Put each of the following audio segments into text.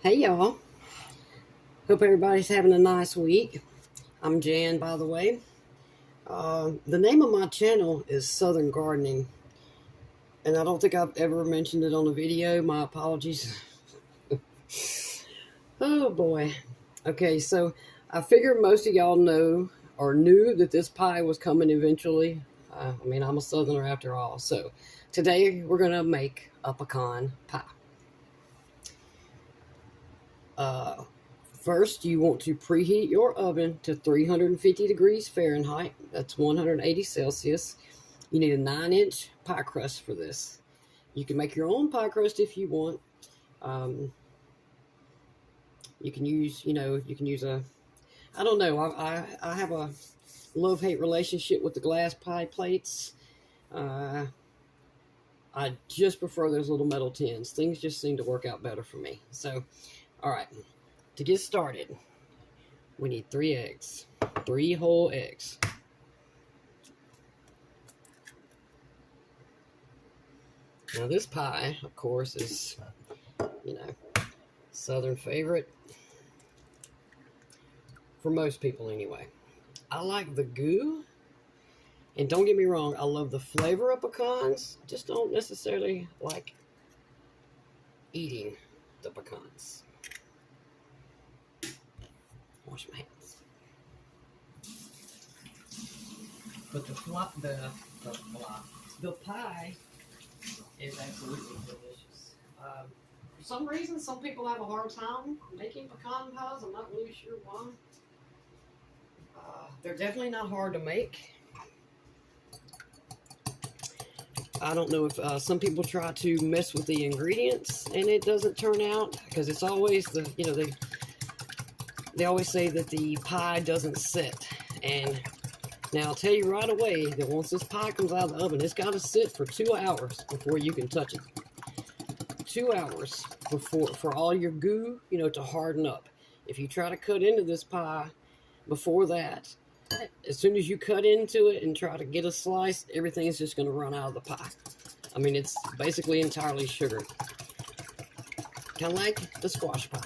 Hey y'all, hope everybody's having a nice week. I'm Jan, by the way. The name of my channel is Southern Gardening, and I don't think I've ever mentioned it on a video. My apologies. Oh boy. Okay, so I figure most of y'all know or knew that this pie was coming eventually. I'm a Southerner after all. So today we're going to make a pecan pie. Uh, First, you want to preheat your oven to 350 degrees Fahrenheit. That's 180 Celsius. You need a 9-inch pie crust for this. You can make your own pie crust if you want. Um, you can use, I don't know. I have a love-hate relationship with the glass pie plates. Uh, I just prefer those little metal tins. Things just seem to work out better for me. So, all right, to get started, we need 3 eggs, 3 whole eggs. Now this pie, of course, is, Southern favorite for most people anyway. I like the goo, and don't get me wrong, I love the flavor of pecans, just don't necessarily like eating the pecans. Wash my hands. But the pie is absolutely delicious. For some reason, some people have a hard time making pecan pies. I'm not really sure why. They're definitely not hard to make. I don't know if some people try to mess with the ingredients and it doesn't turn out, because it's always they always say that the pie doesn't sit. And now I'll tell you right away that once this pie comes out of the oven, it's got to sit for 2 hours before you can touch it. 2 hours for all your goo, to harden up. If you try to cut into this pie before that, as soon as you cut into it and try to get a slice, everything is just going to run out of the pie. I mean, it's basically entirely sugar. Kind of like the squash pie.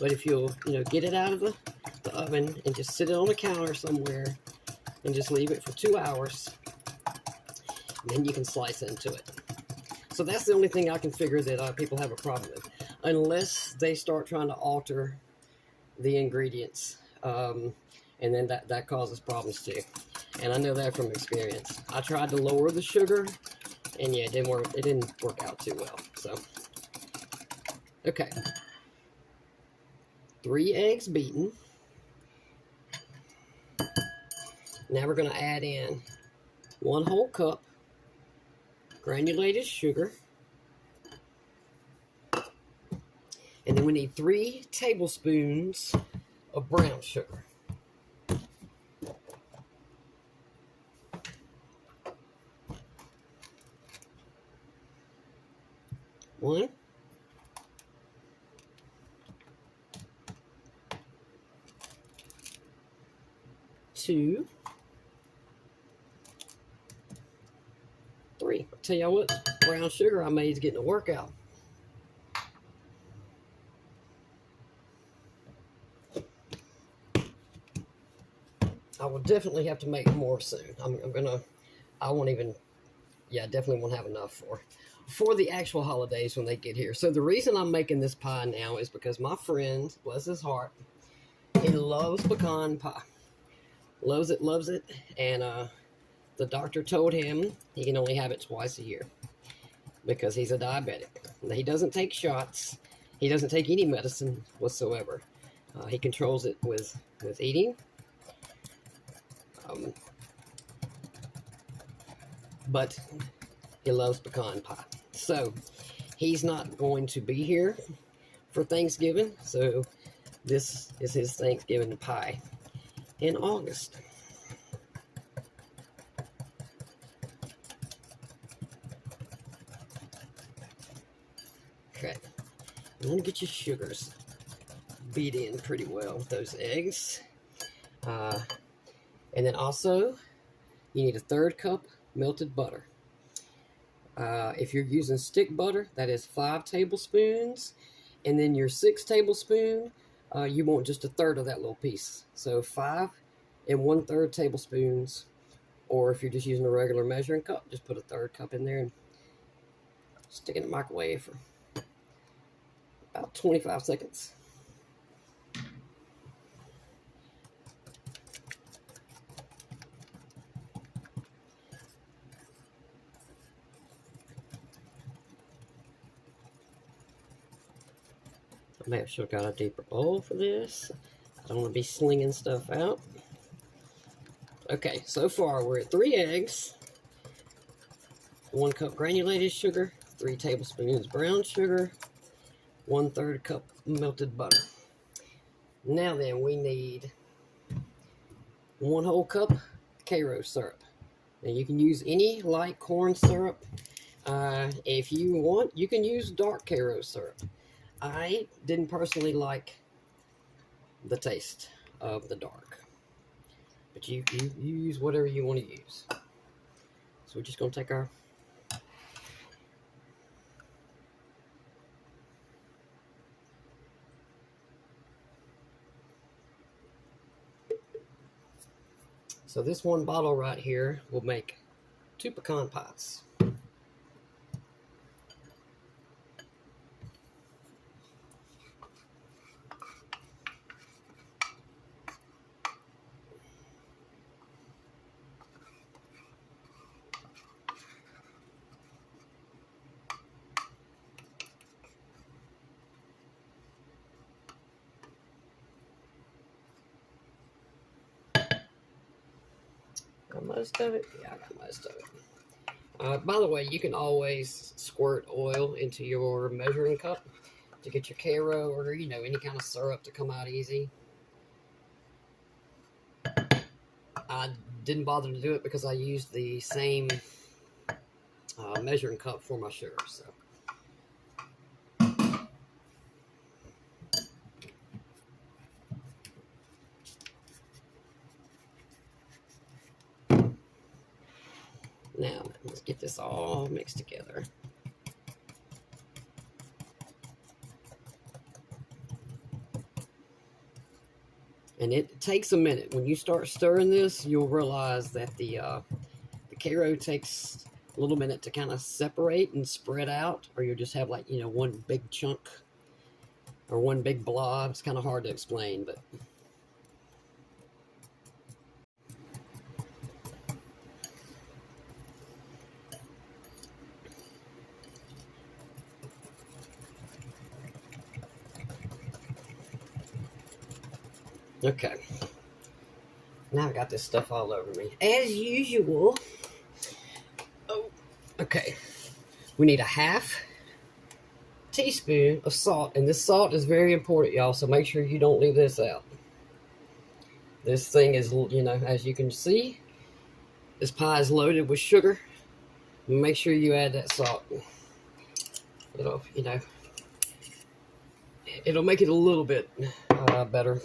But if you'll, get it out of the oven and just sit it on the counter somewhere and just leave it for 2 hours, then you can slice into it. So that's the only thing I can figure that people have a problem with, unless they start trying to alter the ingredients, and then that causes problems too. And I know that from experience. I tried to lower the sugar, and yeah, it didn't work. It didn't work out too well. So, okay, 3 eggs beaten. Now we're going to add in 1 whole cup granulated sugar. And then we need 3 tablespoons of brown sugar. One. 2. 3. I'll tell y'all what, brown sugar I made is getting a workout. I will definitely have to make more soon. Definitely won't have enough for the actual holidays when they get here. So the reason I'm making this pie now is because my friend, bless his heart, he loves pecan pie. Loves it. And the doctor told him he can only have it twice a year because he's a diabetic. He doesn't take shots. He doesn't take any medicine whatsoever. He controls it with eating. But he loves pecan pie. So he's not going to be here for Thanksgiving. So this is his Thanksgiving pie in August. Okay, I'm going to get your sugars beat in pretty well with those eggs. And then also, you need a 1/3 cup melted butter. If you're using stick butter, that is 5 tablespoons. And then your 6 tablespoon, you want just a third of that little piece. So 5 and 1/3 tablespoons. Or if you're just using a regular measuring cup, just put a 1/3 cup in there and stick it in the microwave for about 25 seconds. I may have should have got a deeper bowl for this. I don't want to be slinging stuff out. Okay, so far we're at 3 eggs, 1 cup granulated sugar, 3 tablespoons brown sugar, 1/3 cup melted butter. Now then, we need 1 whole cup Karo syrup. Now you can use any light corn syrup. If you want, you can use dark Karo syrup. I didn't personally like the taste of the dark, but you use whatever you want to use. So we're just going to take our So this 1 bottle right here will make 2 pecan pies. Got most of it? Yeah, I got most of it. By the way, you can always squirt oil into your measuring cup to get your Karo or, you know, any kind of syrup to come out easy. I didn't bother to do it because I used the same measuring cup for my sugar. So. Now, let's get this all mixed together. And it takes a minute. When you start stirring this, you'll realize that the Karo takes a little minute to kind of separate and spread out, or you'll just have, like, you know, one big chunk or one big blob. It's kind of hard to explain, but okay. Now I got this stuff all over me, as usual. Oh, okay. We need a 1/2 teaspoon of salt, and this salt is very important, y'all, so make sure you don't leave this out. This thing is, you know, as you can see, this pie is loaded with sugar. Make sure you add that salt. It'll, you know, it'll make it a little bit better.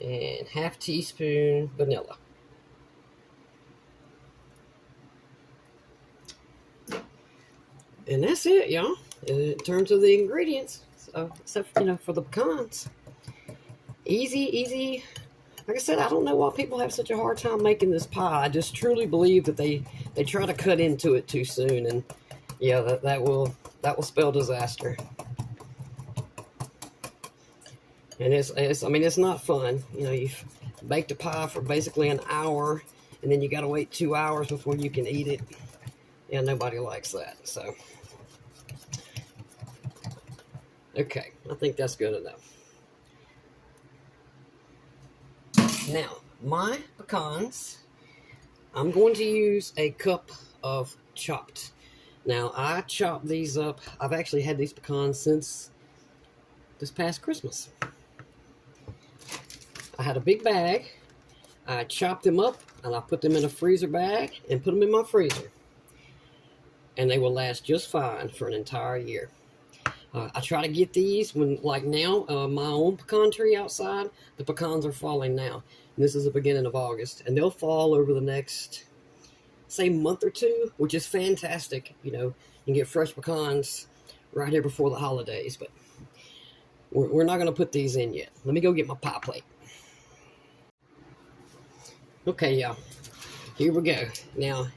And 1/2 teaspoon vanilla. And that's it, y'all, in terms of the ingredients. So, except, you know, for the pecans. Easy, easy. Like I said, I don't know why people have such a hard time making this pie. I just truly believe that they try to cut into it too soon, and yeah, that will spell disaster. And I mean, it's not fun. You know, you've baked a pie for basically an hour, and then you got to wait 2 hours before you can eat it. Yeah, nobody likes that. So, okay, I think that's good enough. Now, my pecans, I'm going to use a cup of chopped. Now, I chopped these up. I've actually had these pecans since this past Christmas. I had a big bag. I chopped them up, and I put them in a freezer bag and put them in my freezer. And they will last just fine for an entire year. I try to get these when, like now, my own pecan tree outside, the pecans are falling now. And this is the beginning of August. And they'll fall over the next say month or two, which is fantastic. You know, you can get fresh pecans right here before the holidays, but we're not going to put these in yet. Let me go get my pie plate. Okay, y'all, here we go. Now,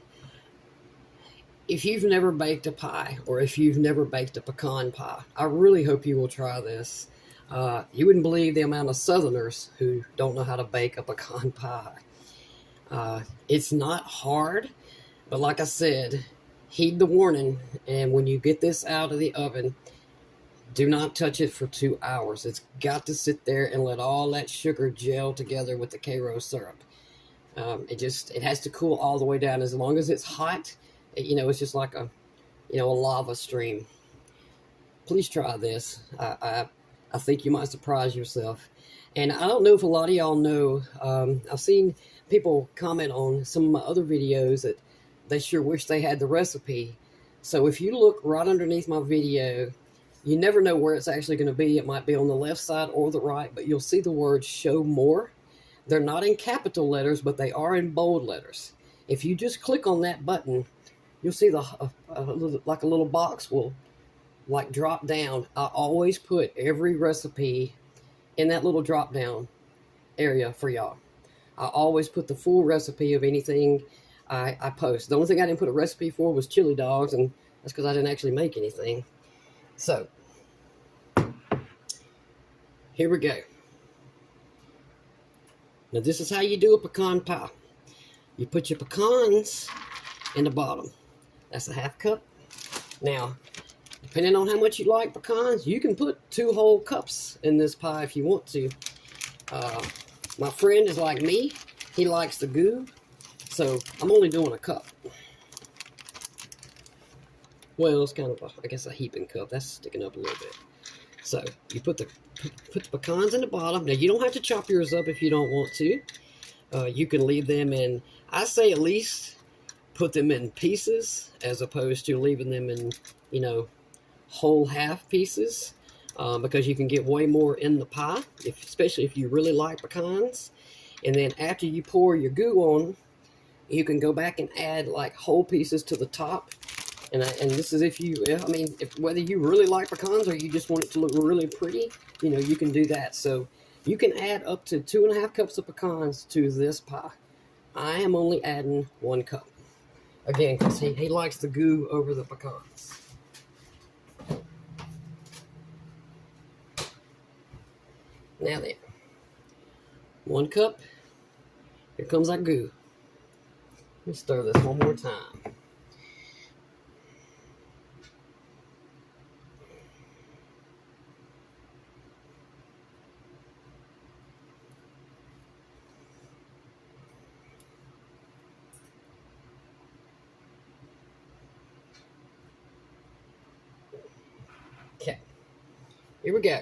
if you've never baked a pie, or if you've never baked a pecan pie, I really hope you will try this. You wouldn't believe the amount of Southerners who don't know how to bake a pecan pie. It's not hard, but like I said, heed the warning, and when you get this out of the oven, do not touch it for 2 hours. It's got to sit there and let all that sugar gel together with the Karo syrup. It has to cool all the way down. As long as it's hot, it's just like a lava stream. Please try this. I think you might surprise yourself. And I don't know if a lot of y'all know, I've seen people comment on some of my other videos that they sure wish they had the recipe. So if you look right underneath my video, you never know where it's actually going to be. It might be on the left side or the right, but you'll see the word show more. They're not in capital letters, but they are in bold letters. If you just click on that button, you'll see like a little box will like drop down. I always put every recipe in that little drop down area for y'all. I always put the full recipe of anything I post. The only thing I didn't put a recipe for was chili dogs, and that's because I didn't actually make anything. So, here we go. Now this is how you do a pecan pie. You put your pecans in the bottom. That's a half cup. Now, depending on how much you like pecans, you can put 2 whole cups in this pie if you want to. My friend is like me. He likes the goo. So, I'm only doing a cup. Well, it's kind of, I guess, a heaping cup. That's sticking up a little bit. So, you put the pecans in the bottom. Now, you don't have to chop yours up if you don't want to. You can leave them in, I say at least put them in pieces as opposed to leaving them in, whole half pieces. Because you can get way more in the pie, especially if you really like pecans. And then after you pour your goo on, you can go back and add like whole pieces to the top. And this is whether you really like pecans or you just want it to look really pretty, you can do that. So you can add up to 2.5 cups of pecans to this pie. I am only adding 1 cup. Again, because he likes the goo over the pecans. Now then, 1 cup. Here comes our goo. Let me stir this one more time. Okay, here we go.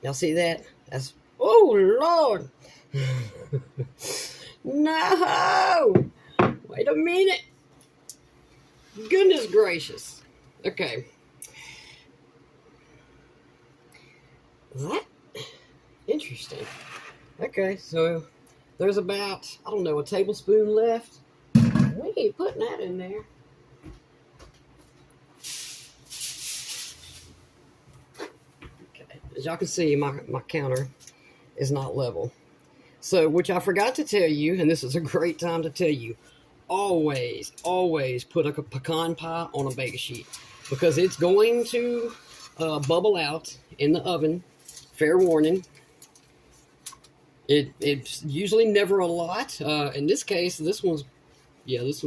Y'all see that? That's, oh Lord. No! Wait a minute. Goodness gracious. Okay. Is that interesting? Okay, so there's about, I don't know, a tablespoon left. We ain't putting that in there. As y'all can see, my counter is not level. So, which I forgot to tell you, and this is a great time to tell you, always put a pecan pie on a baking sheet. Because it's going to bubble out in the oven. Fair warning. It's usually never a lot. In this case, this one. This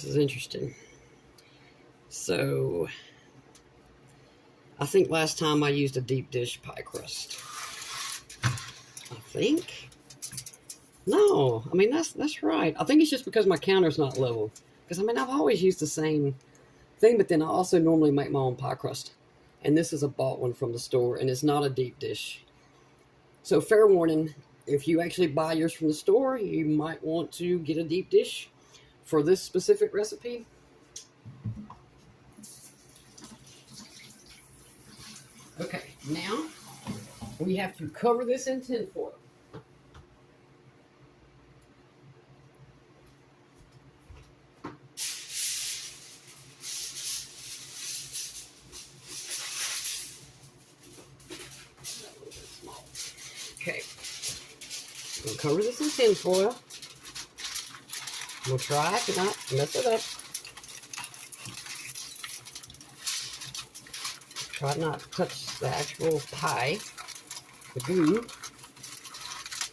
is interesting. So, I think last time I used a deep dish pie crust. I think. No, I mean, that's right. I think it's just because my counter's not level. Because, I've always used the same thing, but then I also normally make my own pie crust. And this is a bought one from the store, and it's not a deep dish. So, fair warning, if you actually buy yours from the store, you might want to get a deep dish for this specific recipe. Now, we have to cover this in tin foil. Okay, we'll cover this in tin foil. We'll try to not mess it up. Try not to touch the actual pie, the goo.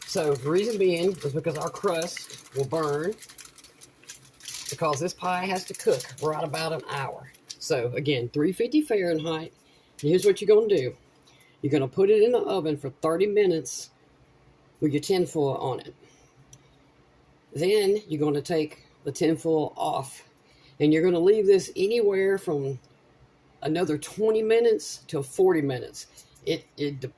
So the reason being is because our crust will burn, because this pie has to cook right about an hour. So again, 350 Fahrenheit. And here's what you're going to do. You're going to put it in the oven for 30 minutes with your tin foil on it. Then you're going to take the tin foil off, and you're going to leave this anywhere from another 20 minutes to 40 minutes. It's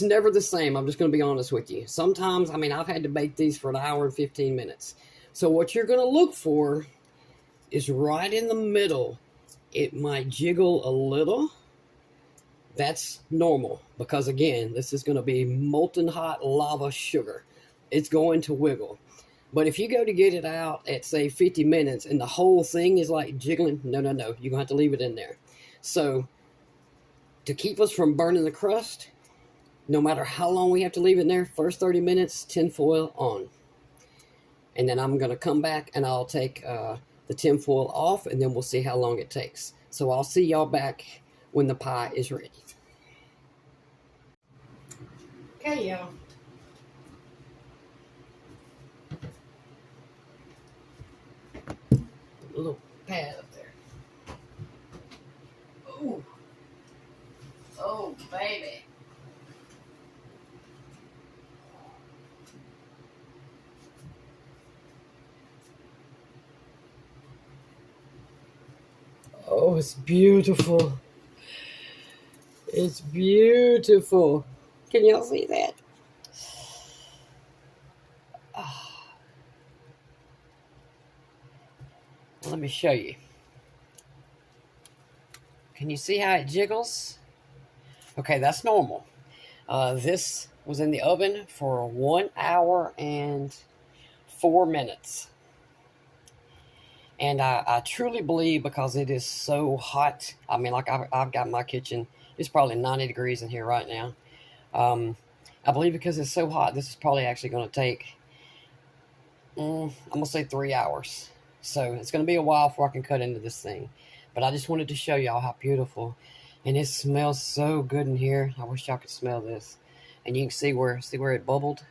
never the same. I'm just going to be honest with you. Sometimes, I mean, I've had to bake these for an hour and 15 minutes. So what you're going to look for is right in the middle. It might jiggle a little. That's normal, because again, this is going to be molten hot lava sugar. It's going to wiggle. But if you go to get it out at, say, 50 minutes and the whole thing is like jiggling, no. You're going to have to leave it in there. So to keep us from burning the crust, no matter how long we have to leave it in there, first 30 minutes, tin foil on. And then I'm going to come back and I'll take the tin foil off, and then we'll see how long it takes. So I'll see y'all back when the pie is ready. Okay, y'all. A little pad up there. Ooh. Oh, baby. Oh, it's beautiful. It's beautiful. Can y'all see that? Oh. Let me show you. Can you see how it jiggles? Okay, that's normal. This was in the oven for 1 hour and 4 minutes. And I truly believe, because it is so hot. I mean, like I've got my kitchen. It's probably 90 degrees in here right now. I believe because it's so hot, this is probably actually going to take, I'm going to say 3 hours. So it's going to be a while before I can cut into this thing. But I just wanted to show y'all how beautiful. And it smells so good in here. I wish y'all could smell this. And you can see where it bubbled.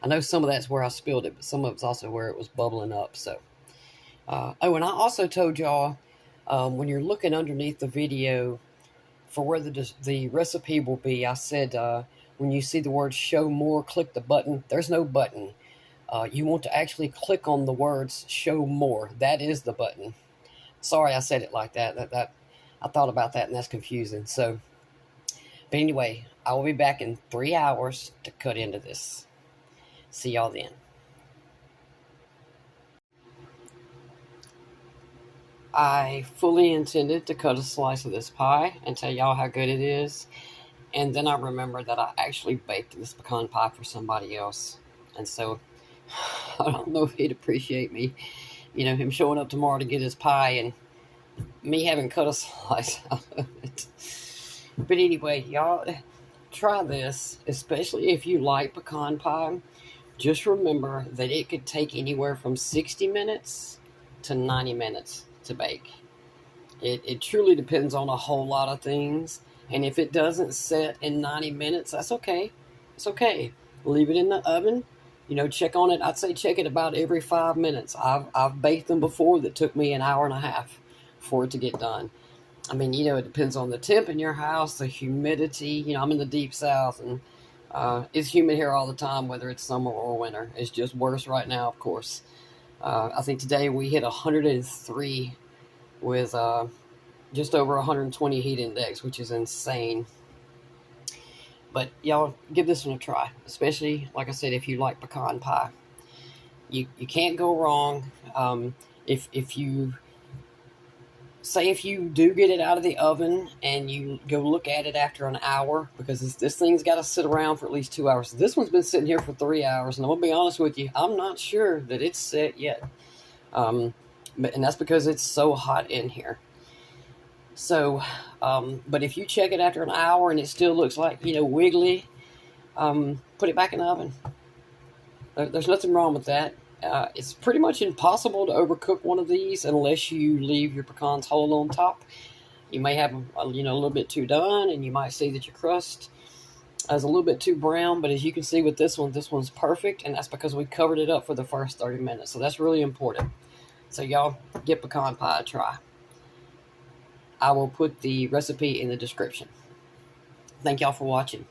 I know some of that's where I spilled it, but some of it's also where it was bubbling up. So, oh, and I also told y'all, when you're looking underneath the video for where the recipe will be, I said, when you see the word show more, click the button. There's no button. You want to actually click on the words show more. That is the button. Sorry I said it like that. I thought about that, and that's confusing. So, but anyway, I will be back in 3 hours to cut into this. See y'all then. I fully intended to cut a slice of this pie and tell y'all how good it is. And then I remembered that I actually baked this pecan pie for somebody else. And so, I don't know if he'd appreciate me, him showing up tomorrow to get his pie and me having cut a slice out of it. But anyway, y'all, try this, especially if you like pecan pie. Just remember that it could take anywhere from 60 minutes to 90 minutes to bake. It truly depends on a whole lot of things. And if it doesn't set in 90 minutes, that's okay. It's okay. Leave it in the oven. Check on it. I'd say check it about every 5 minutes. I've baked them before that took me an hour and a half for it to get done. I mean, it depends on the temp in your house, the humidity. I'm in the deep south, and it's humid here all the time, whether it's summer or winter. It's just worse right now, of course. I think today we hit 103 with just over 120 heat index, which is insane. But y'all, give this one a try, especially, like I said, if you like pecan pie. You can't go wrong. If you say if you do get it out of the oven and you go look at it after an hour, because this thing's got to sit around for at least 2 hours. This one's been sitting here for 3 hours, and I'm gonna be honest with you, I'm not sure that it's set yet. And that's because it's so hot in here. So, but if you check it after an hour and it still looks like, wiggly, put it back in the oven. There's nothing wrong with that. It's pretty much impossible to overcook one of these unless you leave your pecans whole on top. You may have a little bit too done, and you might see that your crust is a little bit too brown. But as you can see with this one's perfect, and that's because we covered it up for the first 30 minutes. So that's really important. So y'all, give pecan pie a try. I will put the recipe in the description. Thank y'all for watching.